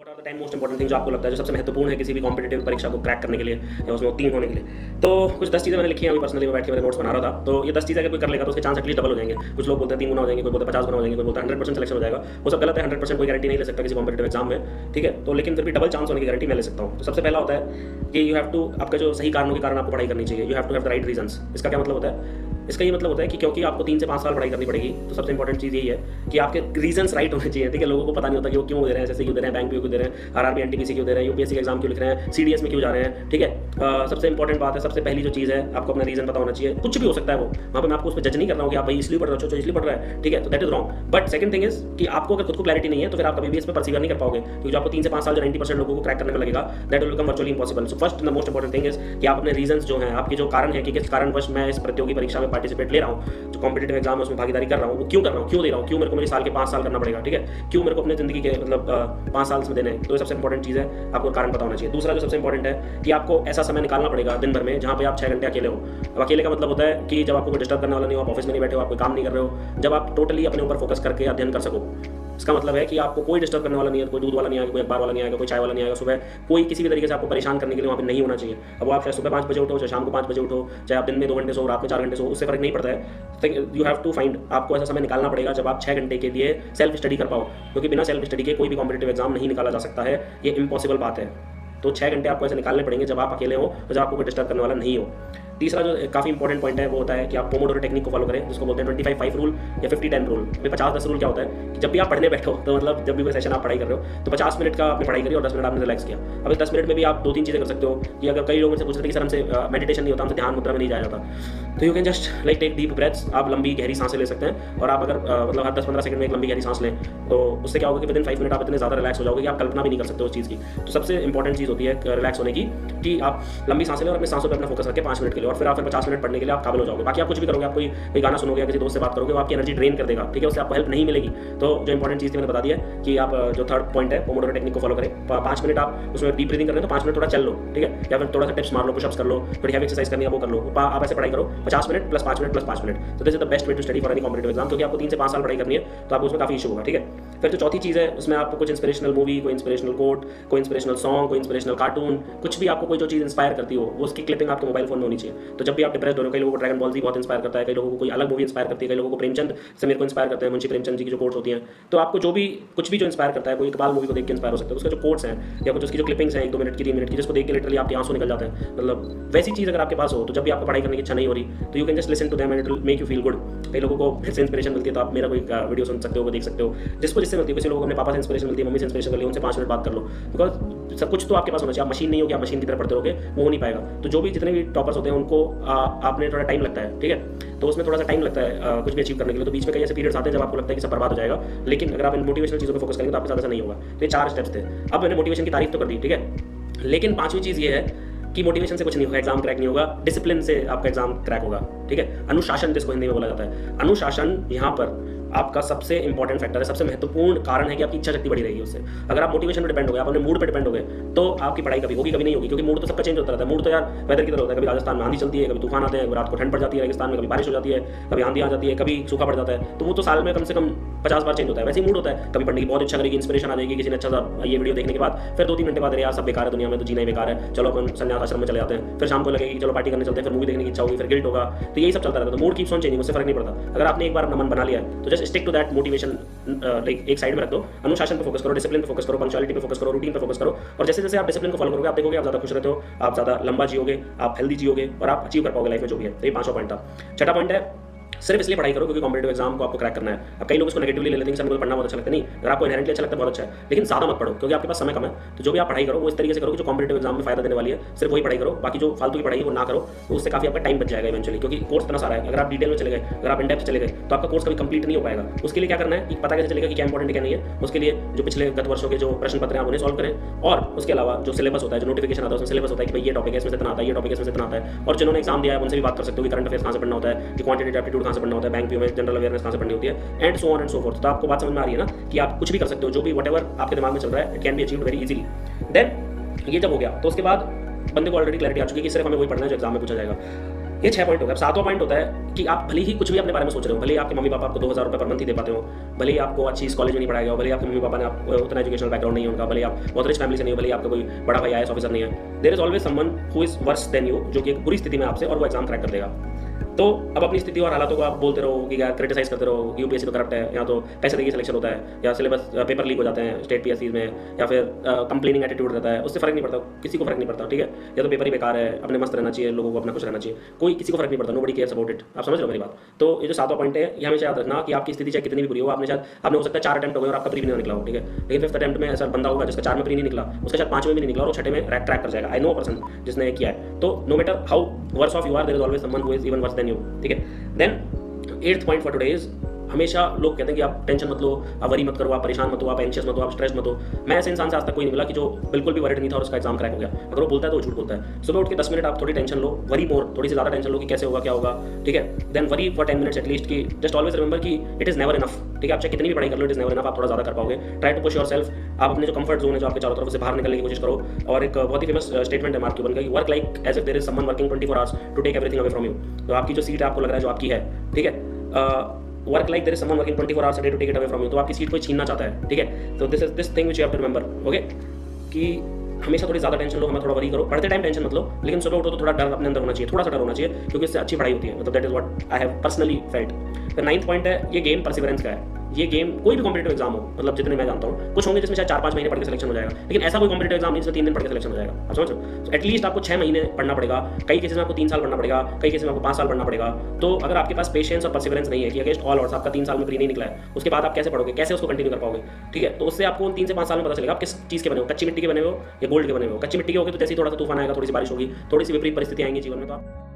What are the 10 most important thing जो आपको लगता है जो सबसे महत्वपूर्ण है किसी भी कॉम्पिटेटिव परीक्षा को क्रैक करने के लिए या उसमें उत्तीर्ण होने के लिए। तो कुछ 10 चीज़ें मैंने लिखी हैं, अभी पर्सनली मैं बैठ के मेरे नोट्स बना रहा था। तो ये 10 चीज़ें अगर कोई कर लेगा तो उसके चांस एटलीस्ट डबल हो जाएंगे। कुछ लोग बोलते हैं 3 गुना हो जाएंगे, कोई बोलते हैं 50 गुना हो जाएंगे, कोई बोलता है 100% सिलेक्शन हो जाएगा। वो सब गलत है। 100% कोई गारंटी नहीं ले सकता किसी कॉम्पिटेटिव एग्जाम में, ठीक है। तो लेकिन फिर भी डबल चांस होने की गारंटी मैं ले सकता हूँ। तो सबसे पहला होता है कि यू हैव टू, आपका जो सही कारणों के कारण आपको पढ़ाई करनी चाहिए। You have to have the right reasons. इसका क्या मतलब होता है? इसका ये मतलब होता है कि क्योंकि आपको 3 से 5 साल पढ़ाई करनी पड़ेगी, तो सबसे इंपॉर्टेंट चीज़ यही है कि आपके रीजंस राइट होने चाहिए, ठीक है। लोगों को पता नहीं होता कि वो क्यों दे रहे हैं, जैसे क्यों दे रहे हैं, बैंक क्यों दे रहे हैं, आरआरबी एनटीपीसी क्यों दे रहे हैं, यूपीएससी का एग्जाम क्यों लिख रहे हैं, सीडीएस में क्यों जा रहे हैं, ठीक है। सबसे इंपॉर्टेंट बात है, सबसे पहली जो चीज़ है, आपको अपना रीजन पता होना चाहिए। कुछ भी हो सकता है वो, वहाँ पर मैं आपको उस पर जज नहीं कर रहा हूँ कि आप भाई इसलिए पढ़ रहे हो, इसलिए पढ़ रहा है, ठीक है, तो that is wrong. But second thing is कि आपको अगर खुद को क्लैरिटी नहीं है तो फिर आप कभी भी इस पर परसीवर नहीं कर पाओगे, क्योंकि आपको 3 से 5 साल जो 90% लोगों को क्रैक करने में लगेगा, that will become virtually impossible. So first the most important thing is कि आप अपने रीजंस जो हैं, आपके जो कारण है कि किस कारणवश मैं इस प्रतियोगी परीक्षा में पार्टिसिपेट ले रहा हूँ, जो कॉम्पिटेटिव एग्जाम है उसमें भागीदारी कर रहा हूँ, वो क्यों कर रहा हूँ, क्यों दे रहा हूँ, क्यों मेरे को मेरे साल के 5 साल करना पड़ेगा, ठीक है, क्यों मेरे को अपने जिंदगी के मतलब 5 साल में देने हैं। तो ये सबसे इंपॉर्टेंट चीज़ है, आपको कारण पता होना चाहिए। दूसरा जो सबसे इंपॉर्टेंट है कि आपको ऐसा समय निकालना पड़ेगा दिन भर में जहाँ पे आप 6 घंटे अकेले हो। अब अकेले का मतलब होता है कि जब आपको कोई डिस्टर्ब करने वाला नहीं हो, आप ऑफिस में नहीं बैठे हो, आप कोई काम नहीं कर रहे हो, जब आप टोटली अपने ऊपर फोकस करके अध्ययन कर सको। इसका मतलब है कि आपको कोई डिस्टर्ब करने वाला नहीं है, कोई दूध वाला नहीं आएगा, कोई अखबार वाला नहीं आएगा, कोई चाय वाला नहीं आएगा, सुबह कोई किसी भी तरीके से आपको परेशान करने के लिए वहाँ पे नहीं होना चाहिए। अब आप चाहे सुबह 5 बजे उठो, चाहे शाम को 5 बजे उठो, चाहे आप दिन में 2 घंटे सो, रात में 4 घंटे सो, उससे फर्क नहीं पड़ता है। यू हैव टू फाइंड, आपको ऐसा समय निकालना पड़ेगा जब आप 6 घंटे के लिए सेल्फ स्टडी कर पाओ, क्योंकि बिना सेल्फ स्टडी के कोई भी कॉम्पिटेटिव एग्जाम नहीं निकाला जा सकता है, ये इम्पॉसिबल बात है। तो 6 घंटे आपको ऐसे निकालने पड़ेंगे जब आप अकेले हो और जब आपको कोई डिस्टर्ब करने वाला नहीं हो। तीसरा जो काफ़ी इंपॉर्टेंट पॉइंट है वो होता है कि आप पोमोडोरो टेक्निक को फॉलो करें, जिसको बोलते हैं 25-5 रूल या 50-10 रूल। 50-10 रूल क्या होता है कि जब भी आप पढ़ने बैठो, तो मतलब जब भी कोई सेशन आप पढ़ाई कर रहे हो, तो 50 मिनट का आपने पढ़ाई करी और 10 मिनट आपने रिलैक्स किया। अब इस 10 मिनट में भी आप 2-3 चीज़ें कर सकते हो कि अगर कई लोगों से पूछते हैं कि सर हमसे मेडिटेशन नहीं होता, हमसे ध्यान मुद्रा में नहीं जाया जाता, तो you can just like take deep breaths. आप लंबी गहरी सांसें ले सकते हैं और आप अगर मतलब हर 10-15 सेकंड में एक लंबी गहरी सांस लें, तो उससे क्या होगा कि विदिन 5 मिनट आप इतने ज़्यादा रिलैक्स हो जाओगे कि आप कल्पना भी नहीं कर सकते उस चीज़ की। तो सबसे इंपॉर्टेंट चीज़ होती है रिलैक्स होने की कि आप लंबी सांसें लें और अपनी सांसों पर अपना फोकस रखें 5 मिनट के लिए, और फिर आप 50 मिनट पढ़ने के लिए आप काबिल हो जाओगे। बाकी आप कुछ भी करोगे, आप कोई गाना सुनोगे, किसी दोस्त से बात करोगे, वो आपकी एनर्जी ड्रेन कर देगा, ठीक है, उससे आपको हेल्प नहीं मिलेगी। तो जो इंपॉर्टेंट चीज़ थी मैंने बता दी है कि आप जो थर्ड पॉइंट है पोमोडोरो टेक्निक को फॉलो करें। 5 मिनट आप उसमें डीप ब्रीदिंग कर रहे हैं तो 5 मिनट थोड़ा चल लो, ठीक है, या फिर थोड़ा सा टिप्स मार लो, पुशअप्स कर लो, थोड़ी हैवी एक्सरसाइज करनी है वो कर लो। आप ऐसे पढ़ाई करो 50 minute plus 5 minute plus 5 minute. तो this is the best way to study for any competitive exam, क्योंकि आपको 3 से 5 साल पढ़ाई करनी है, तो आपको उसमें काफी इशू होगा, ठीक है। फिर जो चौथी चीज़ है उसमें आपको कुछ इंस्पिरेशनल मूवी, कोई इंस्पिरेशनल कोट, कोई इंस्पिरेशनल सॉन्ग, कोई इंस्पिरेशनल कार्टून, कुछ भी आपको कोई जो चीज़ इंस्पायर करती हो वो उसकी क्लिपिंग आपके मोबाइल फोन में होनी चाहिए। तो जब भी आप डिप्रेस्ड हो रहे हो, कई लोगों को ड्रैगन बॉल जी बहुत इंस्पायर करता है, कई लोगों को कोई अलग मूवी इंस्पायर करती है, कई लोगों को प्रेमचंद से मेरे को इंस्पायर करते हैं, मुंशी प्रेमचंद जी की जो कोट्स होती हैं। तो आपको जो भी कुछ भी जो इंस्पायर करता है, कोई इकबाल मूवी को देख के इंस्पायर हो सकता है, उसके जो कोट्स हैं या कुछ उसकी जो क्लिपिंग्स हैं 1-2 मिनट की, 3 मिनट की, जिसको देख के लिटरली आपके आंसू निकल जाते हैं, मतलब वैसी चीज़ अगर आपके पास हो, तो जब भी आपको पढ़ाई करने की इच्छा नहीं हो रही, तो you can just listen to them and it will make you feel good. कई लोगों को फिर से इंस्पिरेशन मिलती है, तो आप मेरा कोई वीडियो सुन सकते हो, वो देख सकते हो, जिसको जिससे मिलती है। किसी लोगों को अपने पापा से इंस्पिरेशन मिलती है, मम्मी से इंस्पिरेशन मिलती है, उनसे 5 मिनट बात कर लो, बिकॉज सब कुछ तो आपके पास होना चाहिए। आप मशीन नहीं हो कि आप मशीन की तरह पढ़ते रहोगे, वो हो नहीं पाएगा। तो जो भी जितने भी टॉपर्स होते हैं उनको आपने थोड़ा टाइम लगता है, ठीक है, तो उसमें थोड़ा सा टाइम लगता है कुछ भी अचीव करने के लिए। तो बीच में कई ऐसे पीरियड्स आते हैं जब आपको लगता है कि सब बर्बाद हो जाएगा, लेकिन अगर आप इन मोटिवेशनल चीज़ों पर फोकस करेंगे तो आपके साथ ऐसा नहीं होगा। तो ये 4 स्टेप्स थे। अब मैंने मोटिवेशन की तारीफ तो कर दी, ठीक है, लेकिन 5वीं चीज़ ये है कि मोटिवेशन से कुछ नहीं होगा, एग्जाम क्रैक नहीं होगा, डिसिप्लिन से आपका एग्जाम क्रैक होगा, ठीक है। अनुशासन जिसको हिंदी में बोला जाता है, अनुशासन यहाँ पर आपका सबसे इंपॉर्टेंट फैक्टर है, सबसे महत्वपूर्ण कारण है कि आपकी इच्छा शक्ति बढ़ी रहेगी उससे। अगर आप मोटिवेशन पर डिपेंड हो गए, आप अपने मूड पर डिपेंड हो गए, तो आपकी पढ़ाई कभी होगी, कभी नहीं होगी, क्योंकि मूड तो सबका चेंज होता रहता है। मूड तो यार वेदर की तरह होता है, कभी राजस्थान में आंधी चलती है, कभी तूफान आते हैं, रात को ठंड पड़ जाती है, रेगिस्तान में कभी बारिश हो जाती है, कभी आंधी आ जाती है, कभी सूखा पड़ जाता है। तो वो तो साल में कम से कम 50 बार चेंज होता है। वैसे ही मूड होता है, कभी पढ़ने की बहुत इच्छा करेगी, इंस्पिरेशन आ जाएगी किसी ने अच्छा सा ये वीडियो देखने के बाद, फिर 2-3 घंटे बाद यार सब बेकार है, दुनिया में तो जीना ही बेकार है, चलो अपन संन्यास आश्रम में चले जाते हैं। फिर शाम को लगेगी चलो पार्टी करने चलते हैं, फिर मूवी देखने की इच्छा होगी, फिर गिल्ट होगा। तो यही सब चलता रहता है। तो मूड कीप्स ऑन चेंजिंग, उससे फर्क नहीं पड़ता। अगर आपने एक बार अपना मन बना लिया है तो just stick to that motivation, like एक साइड में रख दो, अनुशासन पे फोकस करो, डिसिप्लिन पे फोकस करो, पंक्चुअलिटी पे फोकस करो, रूटीन पे फोकस करो। और जैसे जैसे आप डिसिप्लिन को फॉलो करोगे, आप देखोगे आप ज़्यादा खुश रहते हो, आप ज़्यादा लंबा जियोगे, आप हेल्दी जियोगे और आप अचीव कर पाओगे लाइफ में जो भी है। तो ये 5वां पॉइंट था। छठा पॉइंट है सिर्फ इसलिए पढ़ाई करो क्योंकि कॉम्पिटेटिव एग्जाम को आपको क्रैक करना है। अब कई लोग इसको नेगेटिवली ले लेते हैं कि सर मुझे पढ़ना बहुत अच्छा लगता है। नहीं, अगर आपको इनहेरेंटली अच्छा लगता है बहुत अच्छा है, लेकिन ज़्यादा मत पढ़ो क्योंकि आपके पास समय कम है। तो जो भी आप पढ़ाई करो वो इस तरीके से करो कि जो कॉम्पिटेटिव एग्जाम में फायदा देने वाली है, सिर्फ वही पढ़ाई करो। बाकी जो फालतू की पढ़ाई है वो ना करो, तो उससे काफी आपका टाइम बच जाएगा इवेंचुअली, क्योंकि कोर्स इतना सारा है। अगर आप डिटेल में चले गए, अगर आप इन डेप्थ चले गए, तो आपका कोर्स कभी कंप्लीट नहीं हो पाएगा। उसके लिए क्या करना है कि पता कैसे चलेगा कि क्या इंपॉर्टेंट क्या नहीं है। उसके लिए जो पिछले गत वर्षों के जो प्रश्न पत्र हैं आप उन्हें सॉल्व करें, और उसके अलावा जो सिलेबस होता है, जो नोटिफिकेशन आता है उसमें सिलेबस होता है कि भाई ये टॉपिक है इसमें इतना आता है, ये टॉपिक है इसमें इतना आता है। और जिन्होंने एग्जाम दिया है उनसे भी बात कर सकते हो कि करंट अफेयर्स कहाँ से पढ़ना होता है, कि क्वांटिटेटिव एप्टीट्यूड कहाँ से पढ़ना होता है, बैंक पीओ में जनरल अवेयरनेस कहाँ से पढ़नी होती है, and so on and so fourth. तो आपको बात समझ में आ रही है ना कि आप कुछ भी कर सकते हो, जो भी व्हाटएवर आपके दिमाग में चल रहा है, it can be achieved very easily. Then ये जब हो गया तो उसके बाद बंदे को ऑलरेडी क्लैरिटी आ चुकी है कि सिर्फ हमें वही पढ़ना है जो एग्जाम में पूछा जाएगा। ये 6 पॉइंट हो गया। अब 7वां पॉइंट होता है कि आप भले ही कुछ भी अपने बारे में सोच रहे हो, भले ही आपके मम्मी पापा आपको 2000 रुपये पर मंथ ही दे पाते हो, भले ही आपको अच्छी कॉलेज में नहीं पढ़ाया गया हो, भले ही आपके मम्मी पापा ने आप उतना एजुकेशनल बैकग्राउंड नहीं है उनका, भले ही आप बहुत रिच फैमिली से नहीं हो, भले ही आपका कोई बड़ा भाई IAS ऑफिसर नहीं है, there is always someone who is worse than you, जो कि एक बुरी स्थिति में आपसे, और वो एग्जाम क्रैक कर देगा। तो अब अपनी स्थिति और हालातों को आप बोलते रहो कि यार क्रिटिसाइज करते रहो, UPSC तो करप्ट है, या तो पैसे देके सिलेक्शन होता है, या सिलेबस पेपर लीक हो जाते हैं स्टेट PSCs में, या फिर कंप्लेनिंग एटीट्यूड रहता है, उससे फर्क नहीं पड़ता, किसी को फर्क नहीं पड़ता, ठीक है। या तो पेपर ही बेकार है, अपने मस्त रहना चाहिए, लोगों को अपना खुश रहना चाहिए, कोई किसी को फर्क नहीं पड़ता, नोबडी केयर्स अबाउट इट। आप समझ रहे हो मेरी बात। तो ये जो 7वां पॉइंट है, ये हमेशा याद रखना कि आपकी स्थिति चाहे कितनी भी बुरी हो, आपने हो सकता है 4 अटेम्प्ट हो गए और आपका प्री भी नहीं निकला हो, ठीक है, लेकिन 5th अटेम्प्ट में ऐसा बंदा होगा जिसका 4 में प्री नहीं निकला, उसका शायद 5 में भी नहीं निकला और वो 6ठे में क्रैक कर जाएगा। आई नो पर्सन जिसने किया है। तो no matter how worse of you are, there is always someone who is even worse than you, ठीक है। Then 8th point for today is, हमेशा लोग कहते हैं कि आप टेंशन मत लो, आप वरी मत करो, आप परेशान मत हो, आप एंशियस मत हो, आप स्ट्रेस मत हो। मैं ऐसे इंसान से आज तक कोई नहीं मिला कि जो बिल्कुल भी वरीड नहीं था और उसका एग्जाम क्रैक हो गया। अगर वो बोलता है तो वो झूठ बोलता है। सुबह उठ के 10 मिनट आप थोड़ी टेंशन लो, वरी मोर, थोड़ी सी ज़्यादा टेंशन लो कि कैसे होगा क्या होगा, ठीक है। Then worry for 10 minutes at least, कि जस्ट ऑलवेज रिमेंबर कि इट इज़ नेवर इनफ, ठीक है। आप चाहे कितनी भी पढ़ाई कर लो, इट इज़ नेवर इनफ, आप थोड़ा ज़्यादा कर पाओगे। ट्राई टू पुश योरसेल्फ, आप अपने जो कंफर्ट जोन है जो आपके चारों तरफ से बाहर निकलने की कोशिश करो। और एक बहुत ही फेमस स्टेटमेंट है मार्क क्यूबन का, work like as if there is someone working 24 hours to take everything away from you. तो आपकी जो सीट है आपको लग रहा है जो आपकी है, ठीक है, work like there is someone working 24 hours a day to take it away from you. तो आपकी सीट कोई छीनना चाहता है, ठीक है। तो this thing which you have to remember, okay, कि हमेशा थोड़ी ज़्यादा टेंशन लो, हमें थोड़ा वरी करो, पढ़ते टाइम टेंशन मत लो, लेकिन सुबह उठो तो थोड़ा डर अपने अंदर होना चाहिए, थोड़ा सा डर होना चाहिए, क्योंकि इससे अच्छी पढ़ाई होती है। मतलब that is what I have personally felt. फिर 9th पॉइंट है, ये गेम परसिवरेंस का है। ये गेम कोई भी कॉम्पिटेटिव एग्जाम हो, मतलब जितने मैं जानता हूँ, कुछ होंगे जिसमें शायद 4-5 महीने पढ़ के सिलेक्शन हो जाएगा, लेकिन ऐसा कोई कॉम्पिटेटिव एग्जाम नहीं जिसमें 3 दिन पढ़ के सिलेक्शन हो जाएगा। आप समझ रहे हो। एटलीस्ट आपको 6 महीने पढ़ना पड़ेगा, कई केसेस में आपको 3 साल पढ़ना पड़ेगा, कई केसेस में आपको 5 साल पढ़ना पड़ेगा। तो अगर आपके पास पेशेंस और परसिवरेंस नहीं है कि अगेंस्ट ऑल ऑड्स आपका 3 साल में प्री नहीं निकला है, उसके बाद आप कैसे पढ़ोगे, कैसे उसको कंटिन्यू कर पाओगे, ठीक है। तो उससे आपको उन 3 से 5 साल में पता चलेगा आप किस चीज़ के बने हो, कच्ची मिट्टी के बने हो या गोल्ड के बने हो। कच्ची मिट्टी के होगे तो जैसे ही थोड़ा सा तूफान आएगा, थोड़ी सी बारिश होगी, थोड़ी सी विपरीत परिस्थिति आएंगी जीवन में, तो आप